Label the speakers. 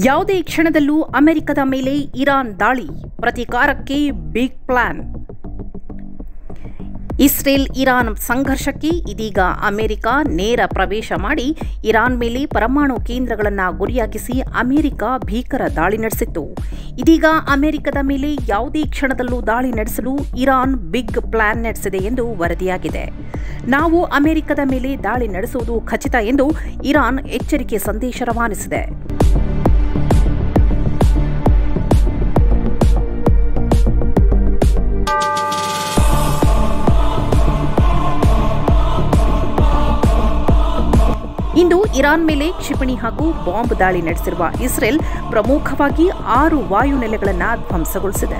Speaker 1: ಯಾವುದೇ ಕ್ಷಣದಲ್ಲೂ ಅಮೆರಿಕದ ಮೇಲೆ ಇರಾನ್ ದಾಳಿ, ಪ್ರತೀಕಾರಕ್ಕೆ ಬಿಗ್ ಪ್ಲಾನ್. ಇಸ್ರೇಲ್ ಇರಾನ್ ಸಂಘರ್ಷಕ್ಕೆ ಇದೀಗ ಅಮೆರಿಕ ನೇರ ಪ್ರವೇಶ ಮಾಡಿ ಇರಾನ್ ಮೇಲೆ ಪರಮಾಣು ಕೇಂದ್ರಗಳನ್ನು ಗುರಿಯಾಗಿಸಿ ಅಮೆರಿಕ ಭೀಕರ ದಾಳಿ ನಡೆಸಿತ್ತು. ಇದೀಗ ಅಮೆರಿಕದ ಮೇಲೆ ಯಾವುದೇ ಕ್ಷಣದಲ್ಲೂ ದಾಳಿ ನಡೆಸಲು ಇರಾನ್ ಬಿಗ್ ಪ್ಲಾನ್ ನಡೆಸಿದೆ ಎಂದು ವರದಿಯಾಗಿದೆ. ನಾವು ಅಮೆರಿಕದ ಮೇಲೆ ದಾಳಿ ನಡೆಸುವುದು ಖಚಿತ ಎಂದು ಇರಾನ್ ಎಚ್ಚರಿಕೆ ಸಂದೇಶ ರವಾನಿಸಿದೆ. ಇಂದು ಇರಾನ್ ಮೇಲೆ ಕ್ಷಿಪಣಿ ಹಾಗೂ ಬಾಂಬ್ ದಾಳಿ ನಡೆಸಿರುವ ಇಸ್ರೇಲ್ ಪ್ರಮುಖವಾಗಿ 6 ವಾಯುನೆಲೆಗಳನ್ನು ಧ್ವಂಸಗೊಳಿಸಿದೆ.